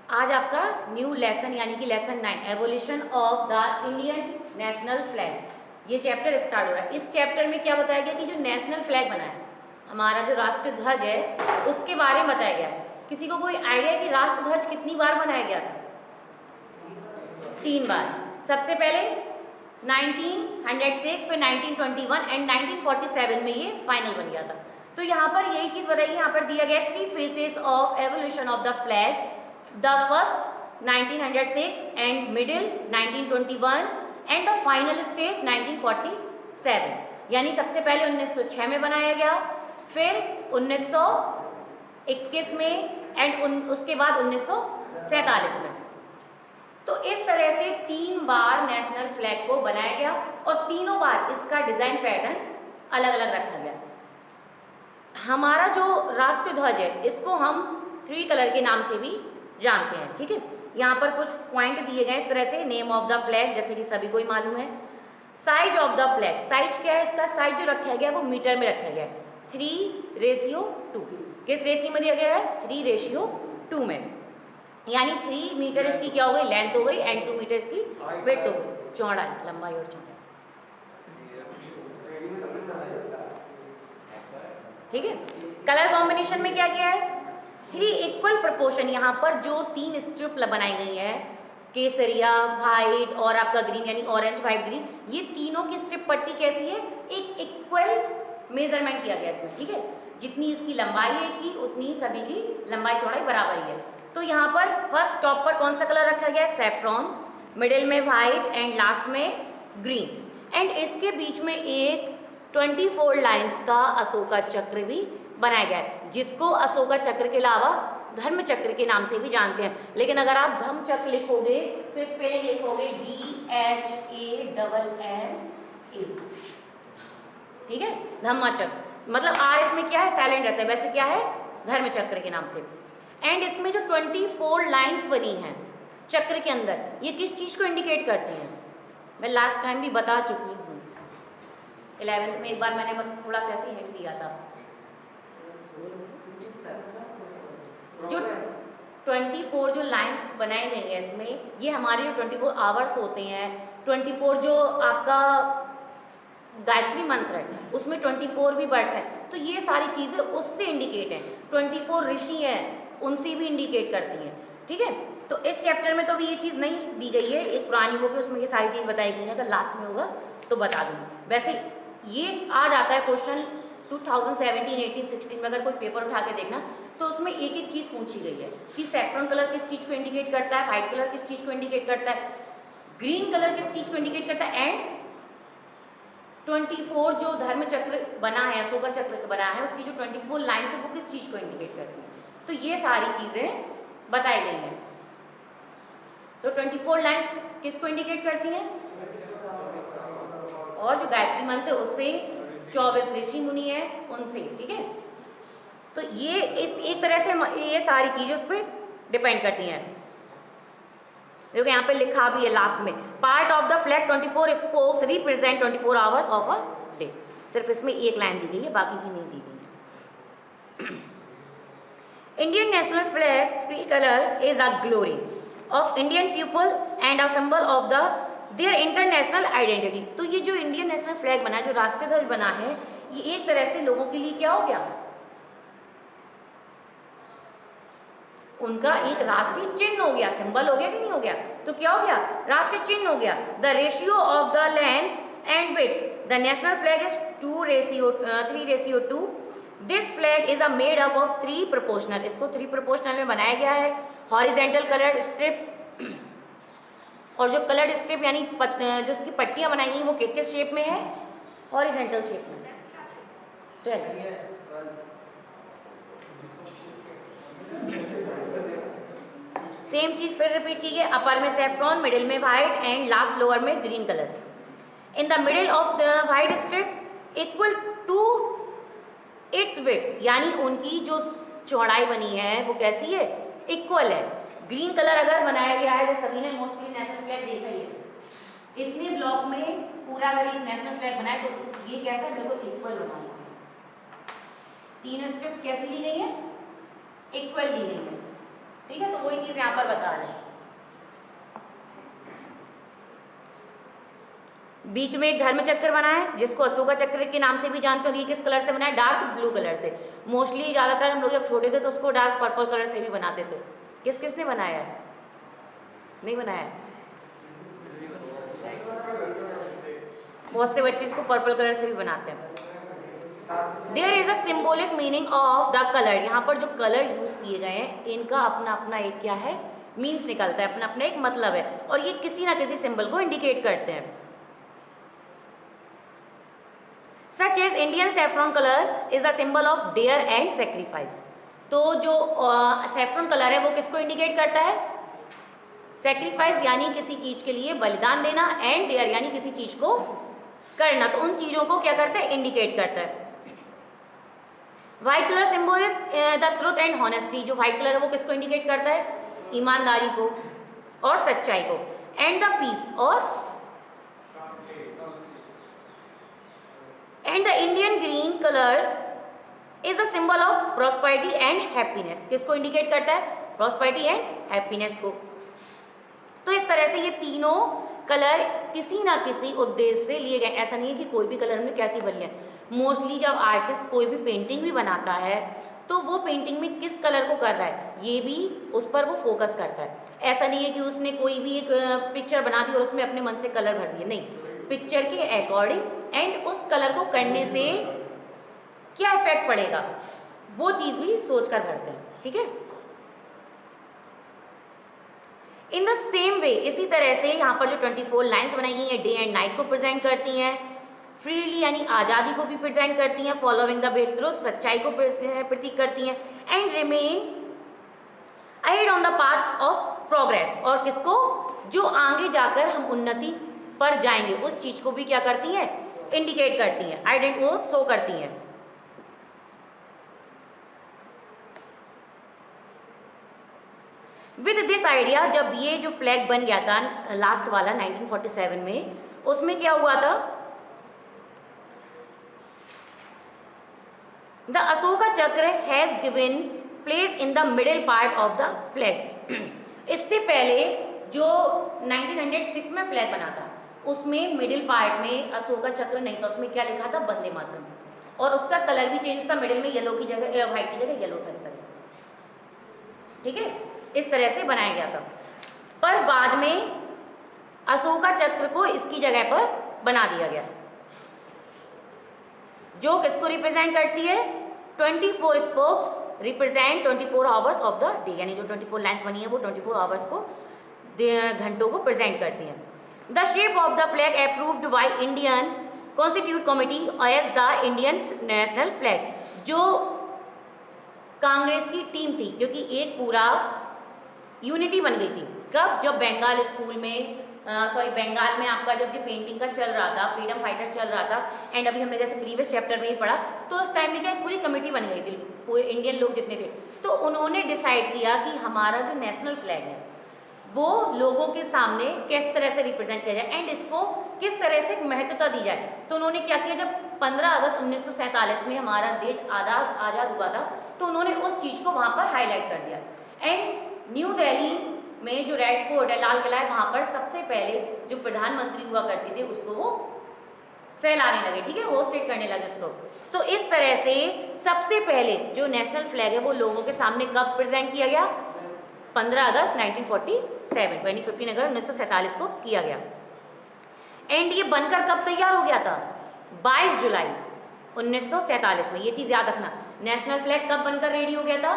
आज आपका new lesson यानी कि lesson 9 evolution of the Indian national flag, ये चैप्टर स्टार्ट हो रहा है। इस चैप्टर में क्या बताया गया कि जो नेशनल फ्लैग बना है, हमारा जो राष्ट्र ध्वज है, उसके बारे में बताया गया है। किसी को कोई आइडिया है कि राष्ट्र ध्वज कितनी बार बनाया गया था? 3 बार। सबसे पहले 1906, फिर 1921 एंड 1947 में ये फाइनल बन गया था। तो यहाँ पर यही चीज़ बताइए, यहाँ पर दिया गया 3 phases of evolution of the flag. The first 1906 and middle 1921 and the final stage 1947। यानी सबसे पहले 1906 में बनाया गया, फिर 1921 में एंड उसके बाद 1947 में। तो इस तरह से 3 बार नेशनल फ्लैग को बनाया गया और तीनों बार इसका डिजाइन पैटर्न अलग अलग रखा गया। हमारा जो राष्ट्र ध्वज है इसको हम 3 कलर के नाम से भी जानते हैं, ठीक है। यहाँ पर कुछ पॉइंट दिए गए इस तरह से, नेम ऑफ द फ्लैग जैसे कि सभी को ही मालूम है। Size of the flag, size क्या है इसका? साइज जो रखा गया वो मीटर में रखा गया है, 3:2। किस रेशियो में दिया गया है? 3:2 में। यानी 3 मीटर इसकी क्या हो गई? लेंथ हो गई, एंड 2 मीटर इसकी विड्थ हो गई, चौड़ाई, लंबाई और चौड़ाई, ठीक है। कलर कॉम्बिनेशन में क्या किया है? 3 इक्वल प्रोपोर्शन। यहाँ पर जो 3 स्ट्रिप बनाई गई है, केसरिया, वाइट और आपका ग्रीन यानी ऑरेंज, वाइट, ग्रीन, ये तीनों की स्ट्रिप पट्टी कैसी है? एक इक्वल मेजरमेंट किया गया इसमें, ठीक है। जितनी इसकी लंबाई है की उतनी सभी की लंबाई चौड़ाई बराबर ही है। तो यहाँ पर फर्स्ट टॉप पर कौन सा कलर रखा गया है? सैफ्रॉन, मिडिल में वाइट एंड लास्ट में ग्रीन। एंड इसके बीच में एक 24 लाइंस का अशोका चक्र भी बनाया गया है, जिसको अशोका चक्र के अलावा धर्म चक्र के नाम से भी जानते हैं। लेकिन अगर आप धम्म चक्र लिखोगे तो इस पे लिखोगे DHALLA, ठीक है, धम्मा चक्र। मतलब आर इसमें क्या है? साइलेंट रहता है, वैसे क्या है? धर्म चक्र के नाम से। एंड इसमें जो 24 लाइंस बनी हैं चक्र के अंदर, ये किस चीज़ को इंडिकेट करती हैं? मैं लास्ट टाइम भी बता चुकी हूँ, 11th में एक बार मैंने थोड़ा सा ऐसे हिंट दिया था। जो 24 जो लाइंस बनाई गई हैं इसमें, ये हमारे जो 24 आवर्स होते हैं, 24 जो आपका गायत्री मंत्र है उसमें 24 भी वर्ड्स हैं, तो ये सारी चीज़ें उससे इंडिकेट हैं। 24 ऋषि हैं उनसे भी इंडिकेट करती हैं, ठीक है। तो इस चैप्टर में तो अभी ये चीज़ नहीं दी गई है, एक पुरानी बुक है उसमें ये सारी चीज़ बताई गई है, अगर लास्ट में होगा तो बता दूँगी। वैसे ये आ जाता है क्वेश्चन 2017, 18, 16 में अगर कोई पेपर उठा के देखना तो उसमें एक एक चीज़ पूछी गई है कि सैफ्रॉन कलर किस चीज़ को इंडिकेट करता है, वाइट कलर किस चीज़ को इंडिकेट करता है, ग्रीन कलर किस चीज़ को इंडिकेट करता है, एंड 24 जो धर्म चक्र बना है, अशोका चक्र बना है, उसकी जो 24 लाइन्स है वो किस चीज़ को इंडिकेट करती है। तो ये सारी चीज़ें बताई गई हैं। तो 24 लाइन्स किसको इंडिकेट करती हैं? और जो गायत्री मंत्र उससे 24 ऋषि मुनि है उनसे, ठीक है। तो ये इस एक तरह से ये सारी चीज़ें उस पर डिपेंड करती हैं। देखो यहाँ पे लिखा भी है लास्ट में, part of the flag 24 spokes represent 24 hours of a day. सिर्फ इसमें एक लाइन दी गई है, बाकी की नहीं दी गई है। Indian national flag 3 colour is a glory of Indian people and a symbol of the their international identity. तो ये जो इंडियन नेशनल फ्लैग बना है, जो राष्ट्रीय ध्वज बना है, ये एक तरह से लोगों के लिए क्या हो गया? उनका एक राष्ट्रीय चिन्ह हो गया, सिंबल हो गया कि नहीं हो गया? तो क्या हो गया? राष्ट्रीय चिन्ह हो गया। The ratio of the length and width the national flag is 3:2। This flag is a made up of 3 proportional. इसको 3 प्रोपोर्शनल में बनाया गया है। हॉरिजेंटल कलर्ड स्ट्रिप, और जो कलर्ड स्ट्रिप यानी जो उसकी पट्टियां बनाई गई वो किस शेप में है? हॉरिजेंटल शेप में। सेम चीज फिर रिपीट की गई, अपर में सैफ्रॉन, मिडिल में वाइट एंड लास्ट लोअर में green colour. In the middle of the white strip equal to its width, यानी उनकी जो चौड़ाई बनी है वो कैसी है? इक्वल है। ग्रीन कलर अगर बनाया गया है, जो सभी ने मोस्टली नेशनल फ्लैग देखा ही है, इतने ब्लॉक में पूरा अगर एक नेशनल फ्लैग बनाए तो ये कैसा? बिल्कुल इक्वल बना है। 3 स्ट्रिप्स कैसी ली गई है? इक्वल ली गई है। ठीक है, तो वही चीज यहाँ पर बता रहे हैं। बीच में एक धर्म चक्र बना है जिसको अशोका चक्र के नाम से भी जानते हो। ये किस कलर से बना है? डार्क ब्लू कलर से। मोस्टली ज़्यादातर हम लोग जब छोटे थे तो उसको डार्क पर्पल कलर से भी बनाते थे। किस किसने बनाया है? नहीं बनाया है? बहुत से बच्चे इसको पर्पल कलर से भी बनाते हैं। There is a symbolic meaning of the colour. यहाँ पर जो कलर यूज किए गए हैं इनका अपना अपना एक क्या है, मीन्स निकलता है, अपना अपना एक मतलब है, और ये किसी ना किसी सिंबल को इंडिकेट करते हैं। Such as Indian saffron colour is the symbol of dare and sacrifice. तो जो सैफ्रॉन कलर है वो किसको इंडिकेट करता है? सेक्रीफाइस यानी किसी चीज के लिए बलिदान देना, एंड डेयर यानी किसी चीज को करना। तो उन चीजों को क्या करता है? इंडिकेट करता है। White colour symbol is the truth and honesty. जो व्हाइट कलर है वो किसको इंडिकेट करता है? ईमानदारी को और सच्चाई को। And the peace and the Indian green colours is the symbol of prosperity and happiness. किसको इंडिकेट करता है? प्रॉस्पेरिटी एंड हैप्पीनेस को। तो इस तरह से ये तीनों कलर किसी ना किसी उद्देश्य से लिए गए। ऐसा नहीं है कि कोई भी कलर में कैसी बनी है। मोस्टली जब आर्टिस्ट कोई भी पेंटिंग भी बनाता है तो वो पेंटिंग में किस कलर को कर रहा है ये भी उस पर वो फोकस करता है। ऐसा नहीं है कि उसने कोई भी एक पिक्चर बना दी और उसमें अपने मन से कलर भर दिए, नहीं, पिक्चर के अकॉर्डिंग एंड उस कलर को करने से क्या इफेक्ट पड़ेगा वो चीज़ भी सोच कर भरते हैं। ठीक है, इन द सेम वे, इसी तरह से यहाँ पर जो 24 लाइन्स बनाई गई हैं डे एंड नाइट को प्रेजेंट करती हैं, फ्रीली यानी आज़ादी को भी प्रेजेंट करती हैं, फॉलोइंग द बिग ट्रुथ सच्चाई को प्रतीक करती हैं, and remain ahead on the path of progress, और किसको? जो आगे जाकर हम उन्नति पर जाएंगे उस चीज़ को भी क्या करती हैं? इंडिकेट करती हैं, आइडेंट वो शो करती हैं। विद दिस आइडिया, जब ये जो फ्लैग बन गया था लास्ट वाला 1947 में, उसमें क्या हुआ था? द अशोका चक्र has given place in the middle part of the flag. इससे पहले जो 1906 में फ्लैग बना था उसमें मिडिल पार्ट में अशोका चक्र नहीं था, उसमें क्या लिखा था? वंदे मातरम, और उसका कलर भी चेंज था, मिडिल में येलो की जगह व्हाइट की जगह येलो था, इस तरह से। ठीक है, इस तरह से बनाया गया था। पर बाद में अशोका चक्र को इसकी जगह पर बना दिया गया, जो किसको रिप्रेजेंट करती है? 24 spokes represent 24 hours of the day, यानी जो 24 लाइन्स बनी है वो 24 आवर्स को, घंटों को प्रेजेंट करती हैं। The shape of the flag approved by Indian constitute committee as the Indian national flag. जो कांग्रेस की टीम थी, क्योंकि एक पूरा यूनिटी बन गई थी। कब? जब बंगाल स्कूल में बंगाल में आपका जब ये पेंटिंग का चल रहा था, फ्रीडम फाइटर चल रहा था, एंड अभी हमने जैसे प्रीवियस चैप्टर में ही पढ़ा, तो उस टाइम में क्या एक पूरी कमेटी बन गई थी, पूरे इंडियन लोग जितने थे, तो उन्होंने डिसाइड किया कि हमारा जो नेशनल फ्लैग है वो लोगों के सामने किस तरह से रिप्रेजेंट किया जाए एंड इसको किस तरह से महत्वता दी जाए। तो उन्होंने क्या किया, जब 15 अगस्त 1947 में हमारा देश आज़ाद हुआ था, तो उन्होंने उस चीज़ को वहाँ पर हाईलाइट कर दिया। एंड न्यू दिल्ली में जो रेड फोर्ट है, लाल किला है, वहाँ पर सबसे पहले जो प्रधानमंत्री हुआ करते थे उसको वो फैलाने लगे, ठीक है, होस्टेड करने लगे उसको। तो इस तरह से सबसे पहले जो नेशनल फ्लैग है वो लोगों के सामने कब प्रेजेंट किया गया? 15 अगस्त 1947 यानी 15 अगस्त 1947 को किया गया। एंड ये बनकर कब तैयार हो गया था? 22 जुलाई 1947 में। ये चीज़ याद रखना, नेशनल फ्लैग कब बनकर रेडी हो गया था?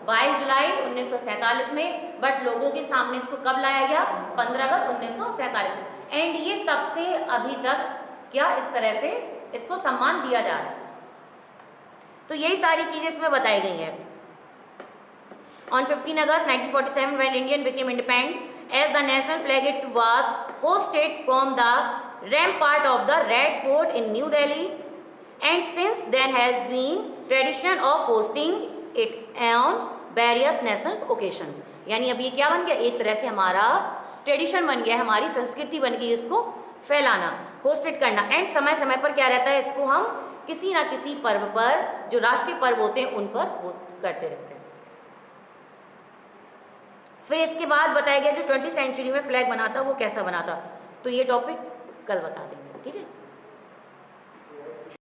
22 जुलाई 1947 में। बट लोगों के सामने इसको कब लाया गया? 15 अगस्त 1947 में। एंड ये तब से अभी तक क्या इस तरह से इसको सम्मान दिया जा रहा है। तो यही सारी चीज़ें इसमें बताई गई हैं। On 15 August 1947, when Indian became independent, as the national flag, it was hoisted from the rampart of the Red Fort in New Delhi, and since then has been tradition of hosting it on various national occasions. यानी अब ये क्या बन गया? एक तरह से हमारा ट्रेडिशन बन गया, हमारी संस्कृति बन गई, इसको फैलाना, होस्टेड करना। एंड समय समय पर क्या रहता है, इसको हम किसी ना किसी पर्व पर, जो राष्ट्रीय पर्व होते हैं उन पर होस्ट करते रहते हैं। फिर इसके बाद बताया गया जो 20th सेंचुरी में फ्लैग बना था वो कैसा बना था, तो ये टॉपिक कल बता देंगे, ठीक है।